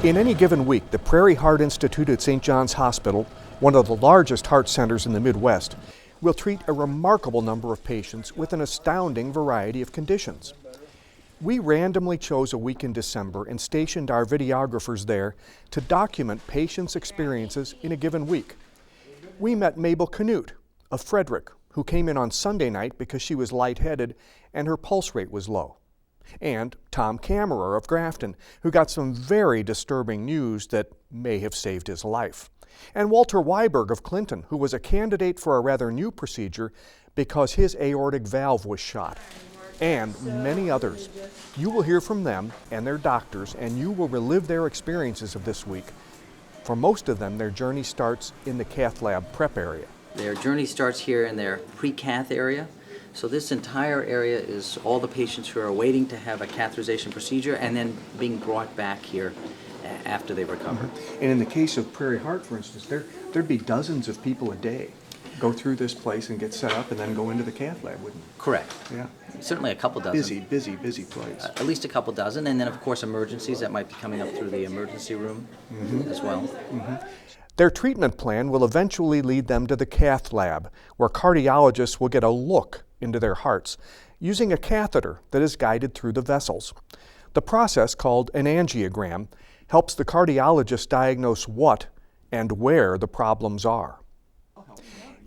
In any given week, the Prairie Heart Institute at St. John's Hospital, one of the largest heart centers in the Midwest, will treat a remarkable number of patients with an astounding variety of conditions. We randomly chose a week in December and stationed our videographers there to document patients' experiences in a given week. We met Mabel Canute of Frederick, who came in on Sunday night because she was lightheaded and her pulse rate was low. And Tom Camerer of Grafton, who got some very disturbing news that may have saved his life. And Walter Wyberg of Clinton, who was a candidate for a rather new procedure because his aortic valve was shot. And many others. You will hear from them and their doctors, and you will relive their experiences of this week. For most of them, their journey starts in the cath lab prep area. Their journey starts here in their pre-cath area. So this entire area is all the patients who are waiting to have a catheterization procedure and then being brought back here after they've recovered. And in the case of Prairie Heart, for instance, there'd be dozens of people a day go through this place and get set up and then go into the cath lab, wouldn't it? Correct. Yeah. Certainly a couple dozen. Busy place. At least a couple dozen, and then of course emergencies that might be coming up through the emergency room as well. Their treatment plan will eventually lead them to the cath lab, where cardiologists will get a look into their hearts using a catheter that is guided through the vessels. The process, called an angiogram, helps the cardiologist diagnose what and where the problems are.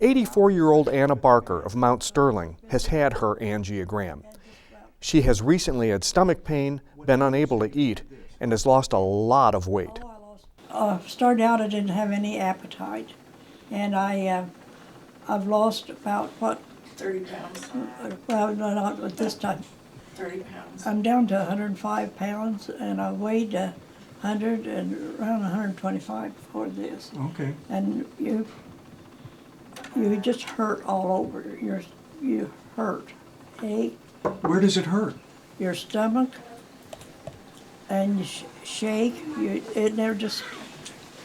84-year-old Anna Barker of Mount Sterling has had her angiogram. She has recently had stomach pain, been unable to eat, and has lost a lot of weight. Started out, I didn't have any appetite, and I've lost about, 30 pounds. Well, not at this time. 30 pounds. I'm down to 105 pounds, and I weighed 100 and around 125 before this. Okay. And you just hurt all over. You hurt, ache. Where does it hurt? Your stomach, and you shake. It never just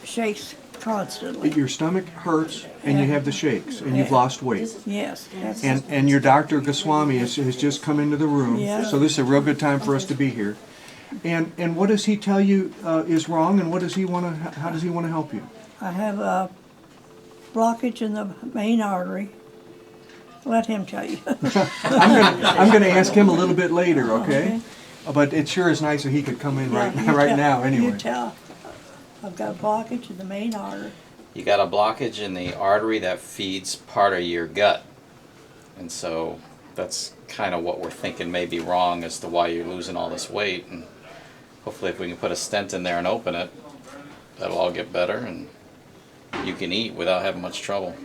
shakes constantly. Your stomach hurts and you have the shakes and you've lost weight. Yes. And your doctor, Goswami, has just come into the room. Yeah. So this is a real good time for us to be here. And what does he tell you is wrong, and how does he want to help you? I have a blockage in the main artery. Let him tell you. I'm going to ask him a little bit later, okay? But it sure is nice that he could come in right now anyway. You tell. I've got a blockage in the main artery. You got a blockage in the artery that feeds part of your gut. And so that's kind of what we're thinking may be wrong as to why you're losing all this weight. And hopefully if we can put a stent in there and open it, that'll all get better and you can eat without having much trouble.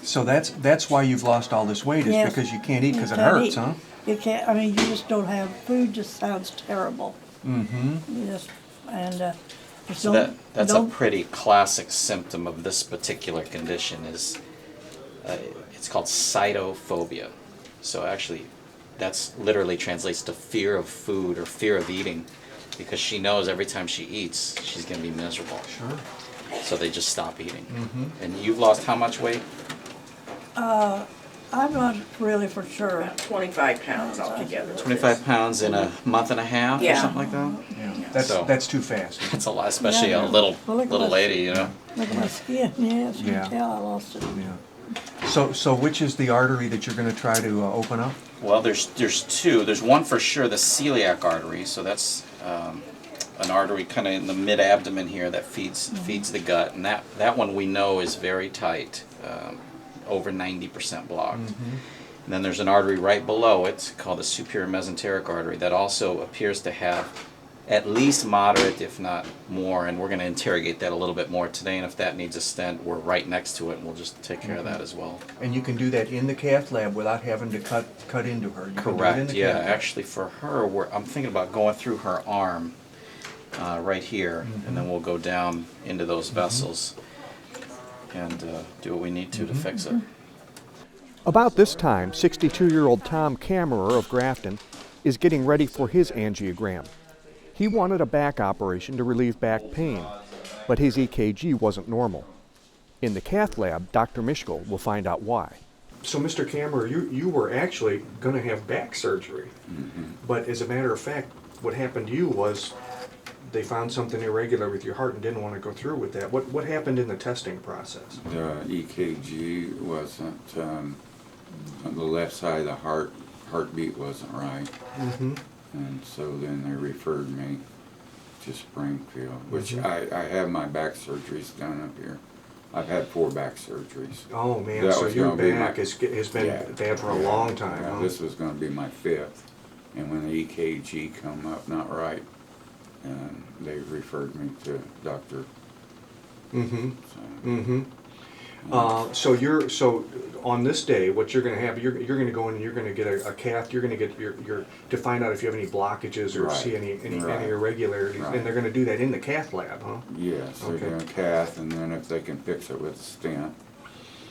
So that's why you've lost all this weight, is because you can't eat because it hurts, huh? You can't, I mean, you just don't have, food just sounds terrible. You just, and So that's a pretty classic symptom of this particular condition is, it's called cytophobia. So actually, that's literally translates to fear of food or fear of eating, because she knows every time she eats, she's going to be miserable. Sure. So they just stop eating. And you've lost how much weight? I'm not really for sure. About 25 pounds altogether. 25 pounds in a month and a half or something like that? Yeah. That's too fast. That's a lot, especially a little lady, you know. Look at my skin, yes, you Yeah. can tell I lost it. Yeah. So which is the artery that you're going to try to open up? Well, there's two. There's one for sure, the celiac artery. So that's an artery kind of in the mid-abdomen here that feeds the gut, and that one we know is very tight, over 90% blocked. And then there's an artery right below it called the superior mesenteric artery that also appears to have at least moderate, if not more, and we're going to interrogate that a little bit more today, and if that needs a stent, we're right next to it, and we'll just take care of that as well. And you can do that in the cath lab without having to cut into her. You Correct, can do it in the yeah. cath lab. Actually, for her, I'm thinking about going through her arm right here, and then we'll go down into those vessels and do what we need to fix it. About this time, 62-year-old Tom Camerer of Grafton is getting ready for his angiogram. He wanted a back operation to relieve back pain, but his EKG wasn't normal. In the cath lab, Dr. Mishkel will find out why. So, Mr. Camerer, you were actually going to have back surgery, but as a matter of fact, what happened to you was they found something irregular with your heart and didn't want to go through with that. What happened in the testing process? The EKG wasn't, on the left side of the heartbeat wasn't right. Mm-hmm. And so then they referred me to Springfield, which Mm-hmm. I have my back surgeries done up here. I've had 4 back surgeries. Oh man, That so was your gonna be back my- has been Yeah. bad for a long time, Yeah, huh? this was going to be my 5th. And when the EKG come up not right, they referred me to Dr. Mm-hmm. So, Mm-hmm. So on this day, what you're going to have, you're going to go in and you're going to get a cath. You're going to get your to find out if you have any blockages or Right. see any Right. irregularities, Right. and they're going to do that in the cath lab, huh? yes, they're Okay. doing a cath, and then if they can fix it with a stent,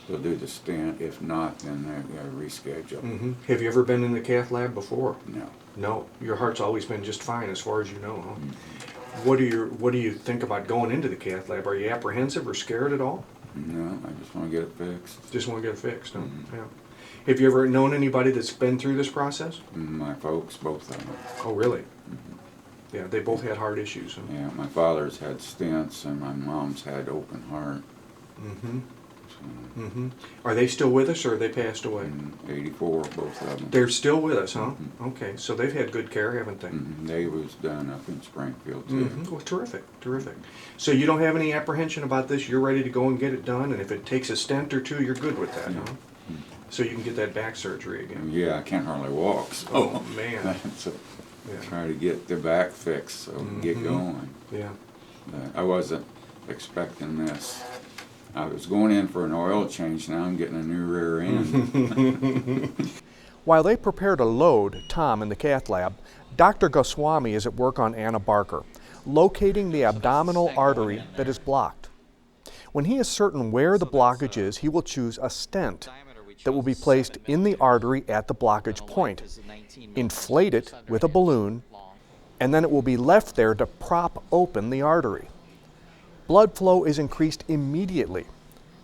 they'll do the stent. If not, then they're going to reschedule. Mm-hmm. Have you ever been in the cath lab before? No. No, your heart's always been just fine as far as you know, huh? Mm-hmm. What do you think about going into the cath lab? Are you apprehensive or scared at all? No, I just want to get it fixed. Just want to get it fixed, huh? Mhm. Yeah. Have you ever known anybody that's been through this process? My folks, both of them. Oh, really? Yeah, they both had heart issues, huh? Yeah, my father's had stents, and my mom's had open heart. Mm-hmm. So, Mm-hmm. Are they still with us, or they passed away? in 84, both of them. They're still with us, huh? Okay, so they've had good care, haven't they? They was done up in Springfield too. Mm-hmm. Well, terrific, terrific. So you don't have any apprehension about this? You're ready to go and get it done, and if it takes a stent or two, you're good with that, Yeah. huh? So you can get that back surgery again. Yeah, I can't hardly walk, so Oh, man. so Yeah. try to get the back fixed so we can get Mhm. going. Yeah. But I wasn't expecting this. I was going in for an oil change. Now I'm getting a new rear end. While they prepare to load Tom in the cath lab, Dr. Goswami is at work on Anna Barker, locating the abdominal artery that is blocked. When he is certain where the blockage is, he will choose a stent that will be placed in the artery at the blockage point, inflate it with a balloon, and then it will be left there to prop open the artery. Blood flow is increased immediately.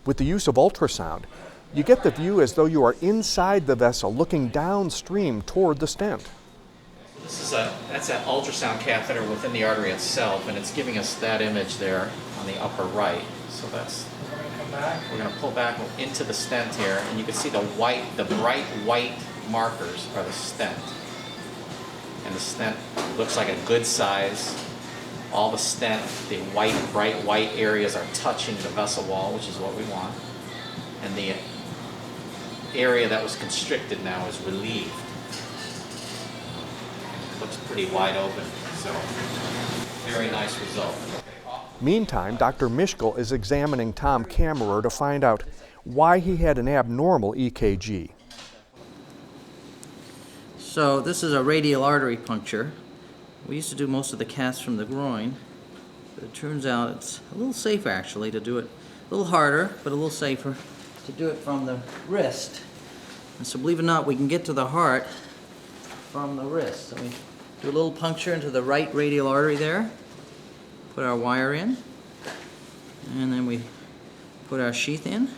With the use of ultrasound, you get the view as though you are inside the vessel looking downstream toward the stent. That's an ultrasound catheter within the artery itself, and it's giving us that image there on the upper right. So we're going to pull back into the stent here, and you can see the bright white markers are the stent. And the stent looks like a good size. All the stent, the bright white areas are touching the vessel wall, which is what we want. And the area that was constricted now is relieved. Looks pretty wide open, so very nice result. Meantime, Dr. Mishkel is examining Tom Camerer to find out why he had an abnormal EKG. So this is a radial artery puncture. We used to do most of the caths from the groin, but it turns out it's a little safer actually to do it, a little harder, but a little safer to do it from the wrist. And so believe it or not, we can get to the heart from the wrist. So we do a little puncture into the right radial artery there, put our wire in, and then we put our sheath in.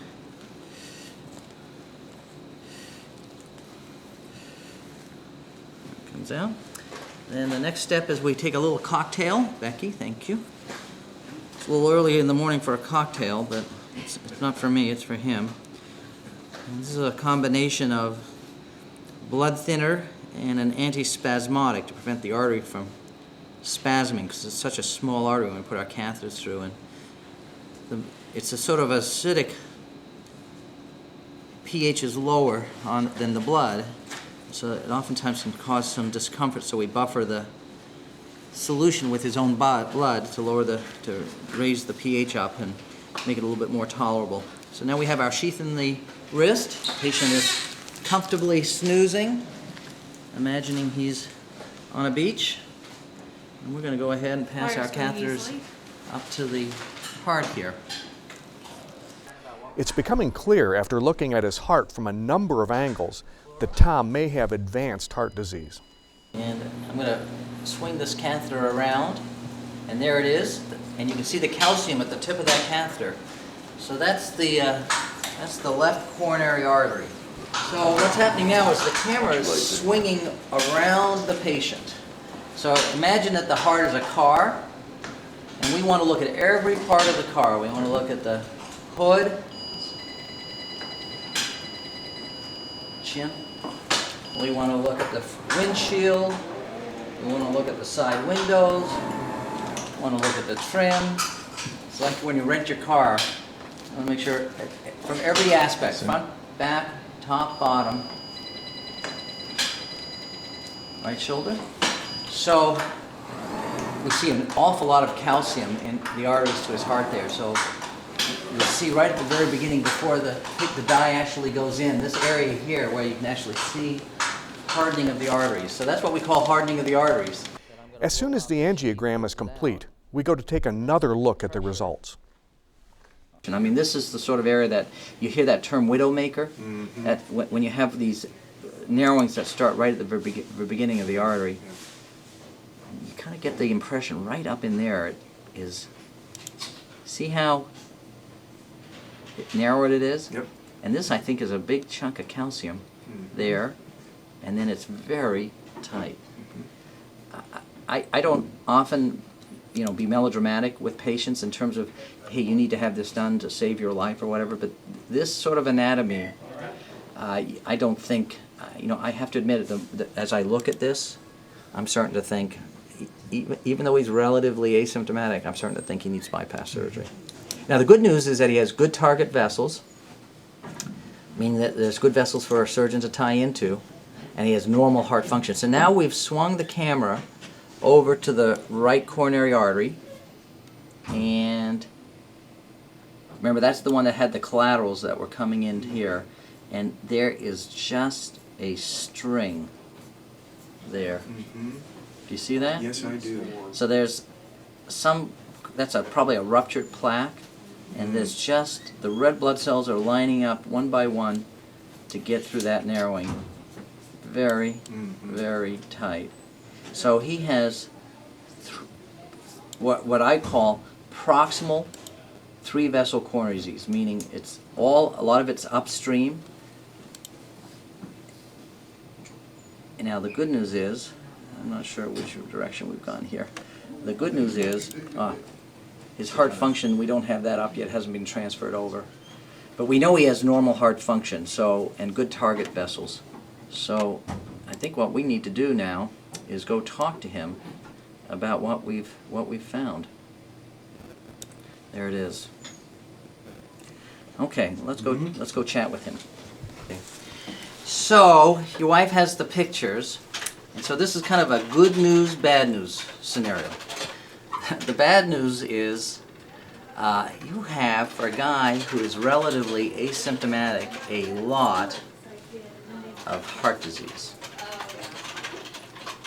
Comes out. Then the next step is we take a little cocktail. Becky, thank you. It's a little early in the morning for a cocktail, but it's not for me, it's for him. And this is a combination of blood thinner and an antispasmodic to prevent the artery from spasming, because it's such a small artery when we put our catheters through. And it's a sort of acidic, pH is lower than the blood, so it oftentimes can cause some discomfort, so we buffer the solution with his own blood to raise the pH up and make it a little bit more tolerable. So now we have our sheath in the wrist. The patient is comfortably snoozing, imagining he's on a beach. And we're going to go ahead and pass our catheters up to the heart here. It's becoming clear after looking at his heart from a number of angles that Tom may have advanced heart disease. And I'm going to swing this catheter around, and there it is. And you can see the calcium at the tip of that catheter. So that's the left coronary artery. So what's happening now is the camera is swinging around the patient. So imagine that the heart is a car, And we want to look at every part of the car. We want to look at the hood, chin. We want to look at the windshield. We want to look at the side windows. We want to look at the trim. It's like when you rent your car. You want to make sure from every aspect, front, back, top, bottom, right shoulder. So we see an awful lot of calcium in the arteries to his heart there. So you'll see right at the very beginning, before the dye actually goes in, this area here where you can actually see hardening of the arteries. So that's what we call hardening of the arteries. As soon as the angiogram is complete, we go to take another look at the results. I mean, this is the sort of area that you hear that term widowmaker. That when you have these narrowings that start right at the very beginning of the artery, you kind of get the impression right up in there it is. See how narrow it is? Yep. And this, I think, is a big chunk of calcium there, and then it's very tight. I don't often, be melodramatic with patients in terms of, hey, you need to have this done to save your life or whatever, but this sort of anatomy, I don't think, I have to admit that as I look at this, I'm starting to think, even though he's relatively asymptomatic, I'm starting to think he needs bypass surgery. Now, the good news is that he has good target vessels, meaning that there's good vessels for a surgeon to tie into, and he has normal heart function. So now we've swung the camera over to the right coronary artery, and remember, that's the one that had the collaterals that were coming in here, and there is just a string there. Do you see that? Yes, I do. So there's that's probably a ruptured plaque, and there's just, the red blood cells are lining up one by one to get through that narrowing. Very, very tight. So he has what I call proximal three-vessel coronary disease, meaning a lot of it's upstream. And now the good news is, I'm not sure which direction we've gone here. The good news is, his heart function, we don't have that up yet, hasn't been transferred over. But we know he has normal heart function, and good target vessels. So I think what we need to do now is go talk to him about what we've found. There it is. Okay, let's go chat with him. Okay. So your wife has the pictures, and so this is kind of a good news, bad news scenario. The bad news is you have, for a guy who is relatively asymptomatic, a lot of heart disease.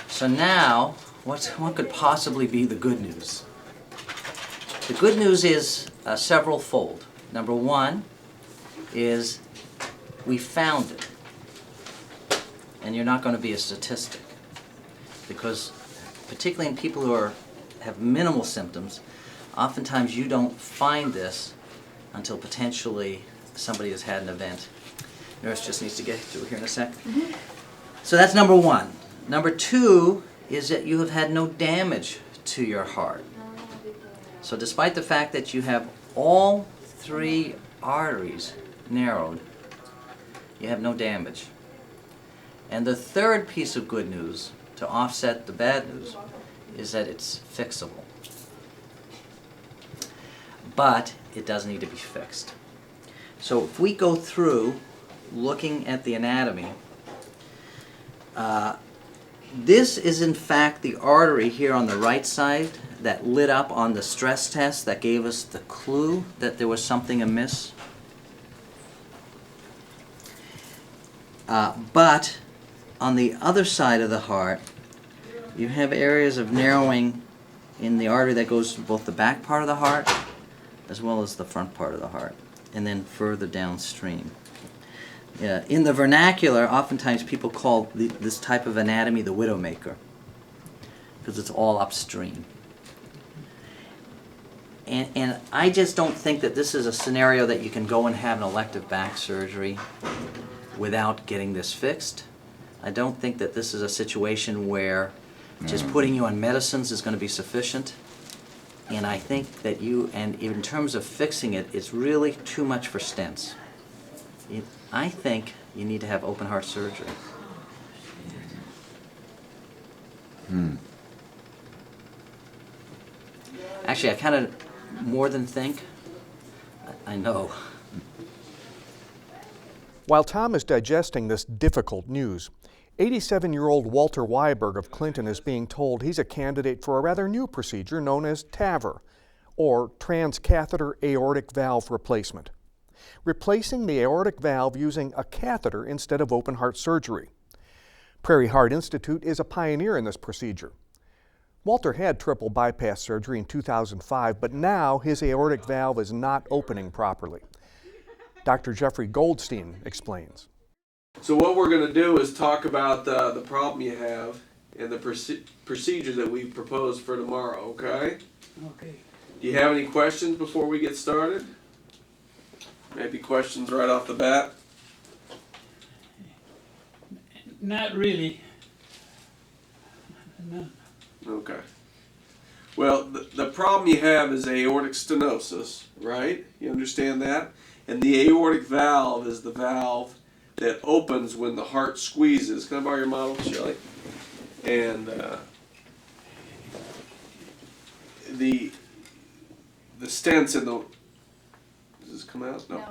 So now, what could possibly be the good news? The good news is several-fold. Number one is we found it. And you're not going to be a statistic. Because particularly in people who have minimal symptoms, oftentimes you don't find this until potentially somebody has had an event. Nurse just needs to get through here in a sec. So that's number one. Number two is that you have had no damage to your heart. So despite the fact that you have all three arteries narrowed, you have no damage. And the third piece of good news, to offset the bad news, is that it's fixable. But it does need to be fixed. So if we go through looking at the anatomy, this is in fact the artery here on the right side that lit up on the stress test that gave us the clue that there was something amiss. But on the other side of the heart, you have areas of narrowing in the artery that goes to both the back part of the heart as well as the front part of the heart, and then further downstream. In the vernacular, oftentimes people call this type of anatomy the widowmaker, because it's all upstream. And I just don't think that this is a scenario that you can go and have an elective back surgery without getting this fixed. I don't think that this is a situation where just putting you on medicines is going to be sufficient. And I think that and in terms of fixing it, it's really too much for stents. I think you need to have open heart surgery. Actually, I kind of more than think. I know. While Tom is digesting this difficult news, 87-year-old Walter Wyberg of Clinton is being told he's a candidate for a rather new procedure known as TAVR, or transcatheter aortic valve replacement, replacing the aortic valve using a catheter instead of open heart surgery. Prairie Heart Institute is a pioneer in this procedure. Walter had triple bypass surgery in 2005, but now his aortic valve is not opening properly. Dr. Jeffrey Goldstein explains. So what we're going to do is talk about the problem you have and the procedure that we propose for tomorrow, okay? Okay. Do you have any questions before we get started? Maybe questions right off the bat? Not really. No. Okay. Well, the problem you have is aortic stenosis, right? You understand that? And the aortic valve is the valve that opens when the heart squeezes. Can I borrow your model, Shelley? And the stents in the... Does this come out? No.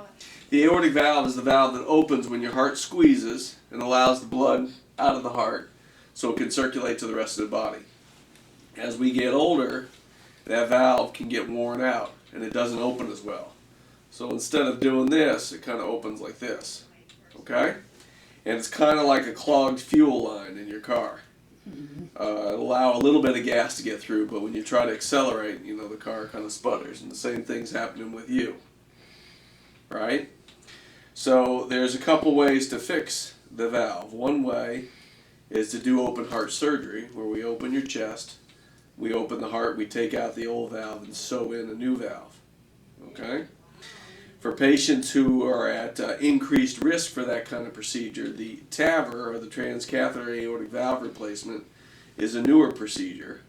The aortic valve is the valve that opens when your heart squeezes and allows the blood out of the heart so it can circulate to the rest of the body. As we get older, that valve can get worn out and it doesn't open as well. So instead of doing this, it kind of opens like this. Okay? And it's kind of like a clogged fuel line in your car. It'll allow a little bit of gas to get through, but when you try to accelerate, you know, the car kind of sputters, and the same thing's happening with you. Right? So there's a couple ways to fix the valve. One way is to do open heart surgery, where we open your chest, we open the heart, we take out the old valve and sew in a new valve. Okay? For patients who are at increased risk for that kind of procedure, the TAVR, or the transcatheter aortic valve replacement, is a newer procedure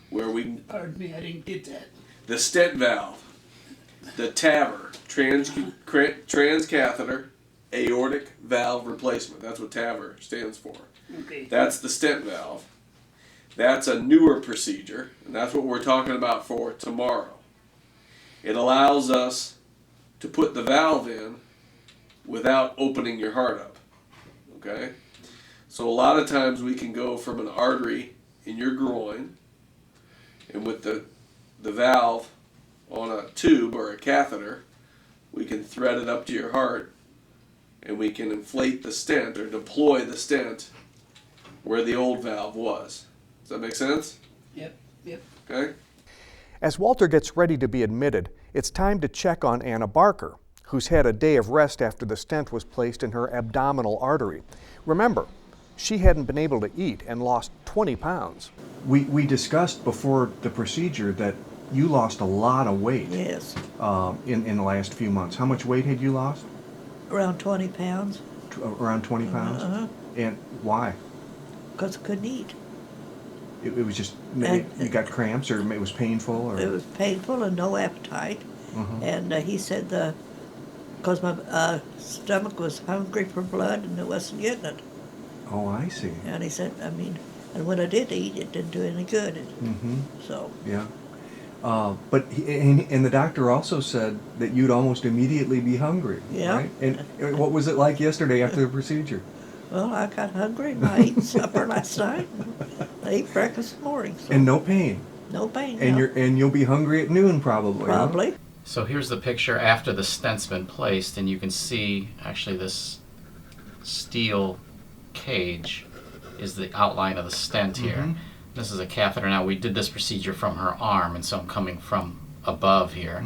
where we... Pardon me, I didn't get that. The stent valve, the TAVR, transcatheter aortic valve replacement. That's what TAVR stands for. Okay. That's the stent valve. That's a newer procedure, and that's what we're talking about for tomorrow. It allows us to put the valve in without opening your heart up. Okay? So a lot of times we can go from an artery in your groin, and with the valve on a tube or a catheter, we can thread it up to your heart, and we can inflate the stent or deploy the stent where the old valve was. Does that make sense? Yep. Okay? As Walter gets ready to be admitted, it's time to check on Anna Barker, who's had a day of rest after the stent was placed in her abdominal artery. Remember, she hadn't been able to eat and lost 20 pounds. We discussed before the procedure that you lost a lot of weight. Yes, in the last few months. How much weight had you lost? around 20 pounds, Around 20 pounds? Uh-huh. And why? because I couldn't eat. It was just, you got cramps, or it was painful? Or? It was painful and no appetite. And he said because my stomach was hungry for blood and it wasn't getting it. Oh, I see. And he said, and when I did eat, it didn't do any good. So, Yeah. But and the doctor also said that you'd almost immediately be hungry. Yeah. Right? And what was it like yesterday after the procedure? well, I got hungry and I ate supper last night. I ate breakfast this morning. So And no pain. no pain. And no. you'll be hungry at noon probably. huh? Probably. So here's the picture after the stent's been placed, and you can see actually this steel cage is the outline of the stent here. This is a catheter. Now, we did this procedure from her arm, and so I'm coming from above here.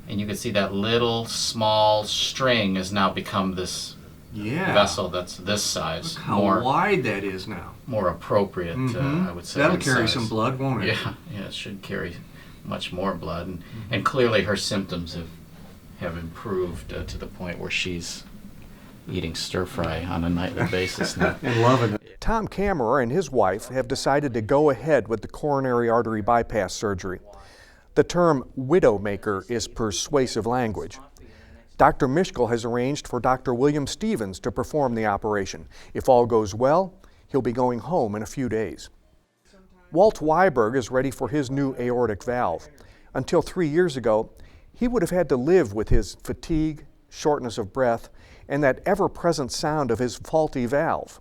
And you can see that little small string has now become this vessel that's this size. Look how wide that is now. More appropriate, I would say. That'll in carry size. some blood, won't it? Yeah, it should carry much more blood. And clearly her symptoms have improved to the point where she's eating stir fry on a nightly basis now. And loving it. Tom Camerer and his wife have decided to go ahead with the coronary artery bypass surgery. The term widowmaker is persuasive language. Dr. Mischkel has arranged for Dr. William Stevens to perform the operation. If all goes well, he'll be going home in a few days. Walt Wyberg is ready for his new aortic valve. Until 3 years ago, he would have had to live with his fatigue, shortness of breath, and that ever-present sound of his faulty valve.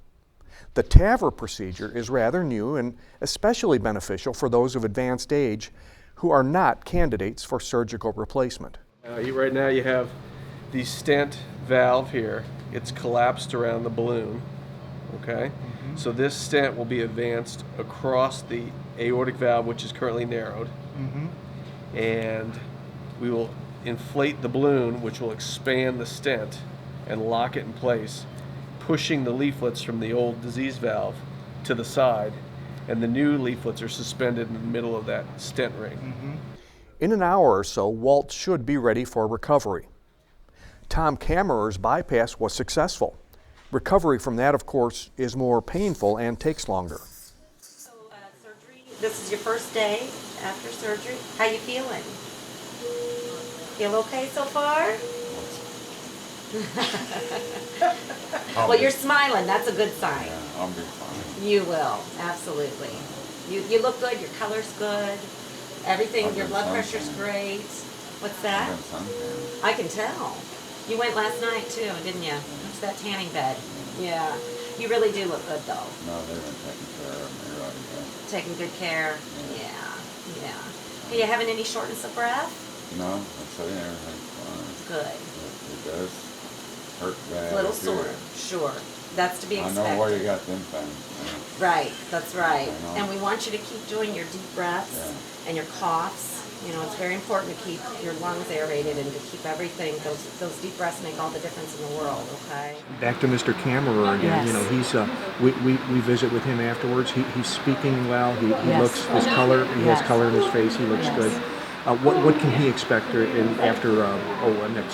The TAVR procedure is rather new and especially beneficial for those of advanced age who are not candidates for surgical replacement. Right now you have the stent valve here. It's collapsed around the balloon. Okay? So this stent will be advanced across the aortic valve, which is currently narrowed. And we will inflate the balloon, which will expand the stent and lock it in place, pushing the leaflets from the old disease valve to the side, and the new leaflets are suspended in the middle of that stent ring. In an hour or so, Walt should be ready for recovery. Tom Camerer's bypass was successful. Recovery from that, of course, is more painful and takes longer. So, surgery, this is your first day after surgery. How you feeling? Feel okay so far? Well, you're smiling. That's a good sign. Yeah, I'll be fine. You will, absolutely. You look good. Your color's good. Everything. I've Your been blood pressure's suntanned. great. What's that? I've been suntanned. I can tell. You went last night too, didn't you? To that tanning bed. Yeah. You really do look good though. No, they've been taking care of me right away. Taking good care. Yeah. Are you having any shortness of breath? No, I'm saying everything's fine. Good. It does hurt bad. A little up here. sure. That's to be I expected. know where you got them things. Right, that's right. I know. And we want you to keep doing your deep breaths and your coughs. You know, it's very important to keep your lungs aerated and to keep everything, those deep breaths make all the difference in the world, okay? Back to Mr. Camerer again. Yes. You know, he's we visit with him afterwards. He's speaking well. He Yes. looks his color. He has Yes. color in his face. He looks Yes. good. What can he expect after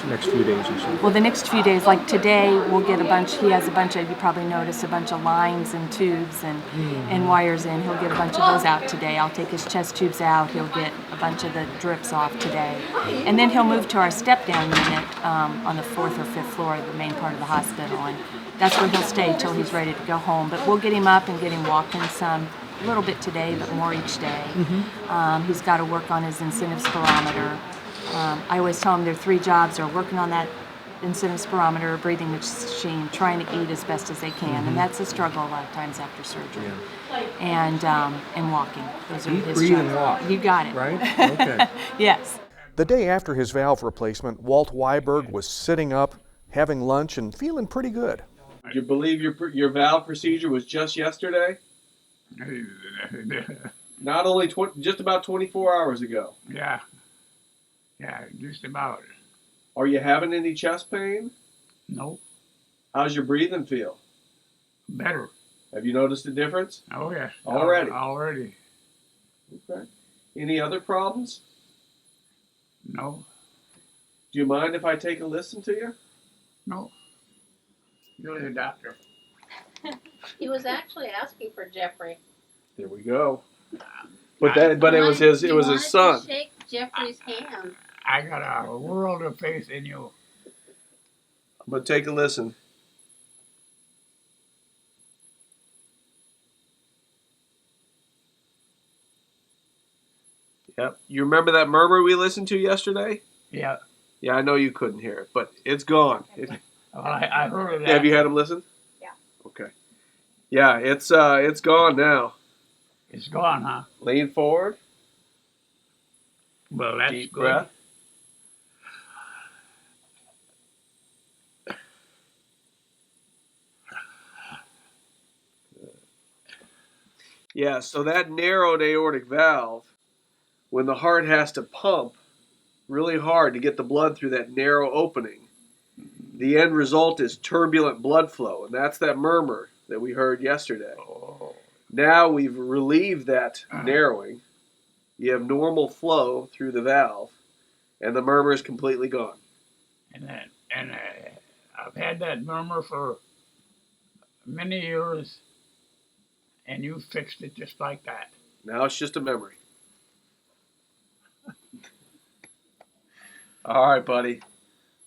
next few days or so? Well, the next few days, like today, we'll get he has a bunch of, you probably noticed, a bunch of lines and tubes and wires in. He'll get a bunch of those out today. I'll take his chest tubes out. He'll get a bunch of the drips off today. And then he'll move to our step-down unit on the 4th or 5th floor of the main part of the hospital. And that's where he'll stay till he's ready to go home. But we'll get him up and get him walking some. A little bit today, but more each day. He's got to work on his incentive spirometer. I always tell him there are 3 jobs: are working on that incentive spirometer, breathing machine, trying to eat as best as they can, and that's a struggle a lot of times after surgery. And walking. Those are Eat, his breathe, jobs. and walk. You got it. Right? Okay. Yes. The day after his valve replacement, Walt Wyberg was sitting up, having lunch, and feeling pretty good. Do you believe your valve procedure was just yesterday? Not only just about 24 hours ago. Yeah, just about. Are you having any chest pain? No, How's your breathing feel? better. Have you noticed a difference? Oh yes. Already? Already. Okay. Any other problems? No, Do you mind if I take a listen to you? no. You're the doctor. He was actually asking for Jeffrey. There we go. But it was his He son. wanted to shake Jeffrey's hand. I got a world of faith in you. But take a listen. Yep. You remember that murmur we listened to yesterday? Yeah. Yeah, I know you couldn't hear it, but it's gone. Well, I heard of that. Have you had him listen? Yeah. Okay. Yeah, it's gone now. It's gone, huh? Lean forward. Well, that's Deep good. breath. Yeah, so that narrowed aortic valve, when the heart has to pump really hard to get the blood through that narrow opening, the end result is turbulent blood flow, and that's that murmur that we heard yesterday. Oh. Now we've relieved that narrowing. You have normal flow through the valve, and the murmur is completely gone. And I've had that murmur for many years, and you fixed it just like that. Now it's just a memory. All right, buddy.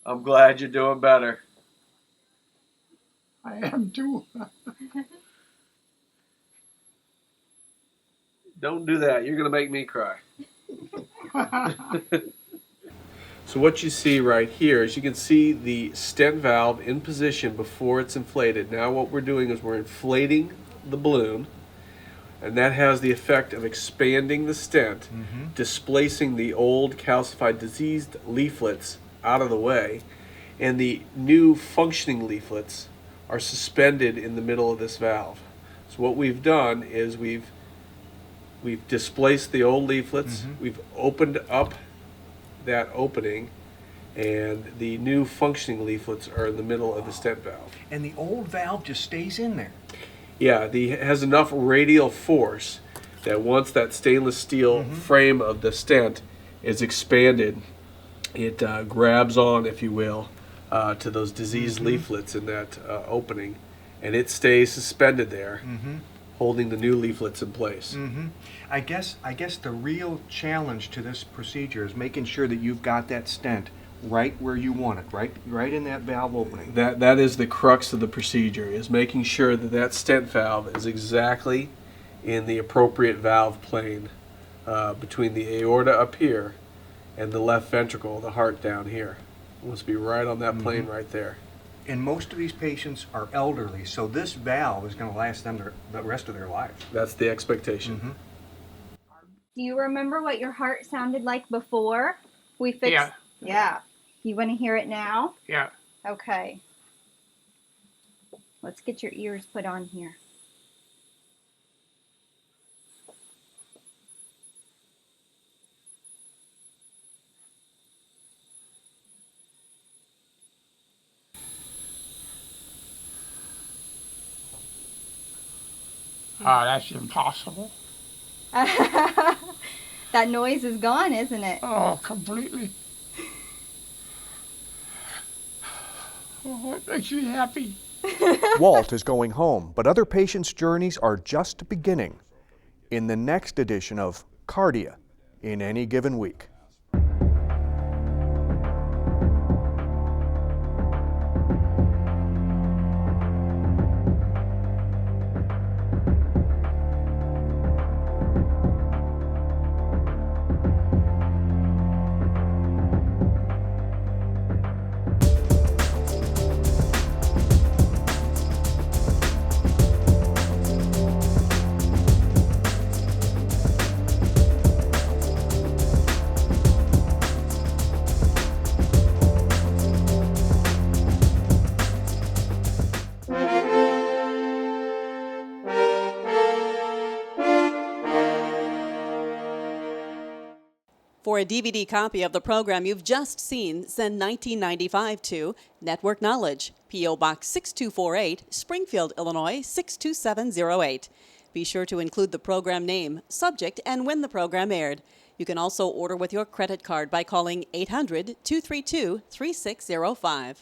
I'm glad you're doing better. I am too. Don't do that. You're going to make me cry. So what you see right here is you can see the stent valve in position before it's inflated. Now what we're doing is we're inflating the balloon, and that has the effect of expanding the stent, displacing the old calcified diseased leaflets out of the way, and the new functioning leaflets are suspended in the middle of this valve. So what we've done is we've displaced the old leaflets, we've opened up that opening, and the new functioning leaflets are in the middle of the stent valve. And the old valve just stays in there. Yeah, it has enough radial force that once that stainless steel frame of the stent is expanded, it grabs on, if you will, to those diseased leaflets in that opening, and it stays suspended there, holding the new leaflets in place. I guess the real challenge to this procedure is making sure that you've got that stent right where you want it, right in that valve opening. That is the crux of the procedure, is making sure that that stent valve is exactly in the appropriate valve plane between the aorta up here and the left ventricle, the heart down here. It must be right on that plane right there. And most of these patients are elderly, so this valve is going to last them the rest of their life. That's the expectation. Do you remember what your heart sounded like before we fixed? Yeah. Yeah. You want to hear it now? Yeah. Okay. Let's get your ears put on here. That's impossible. That noise is gone, isn't it? Oh, completely. Oh, it makes me happy. Walt is going home, but other patients' journeys are just beginning in the next edition of Cardia in Any Given Week. For a DVD copy of the program you've just seen, send 1995 to Network Knowledge, P.O. Box 6248, Springfield, Illinois 62708. Be sure to include the program name, subject, and when the program aired. You can also order with your credit card by calling 800-232-3605.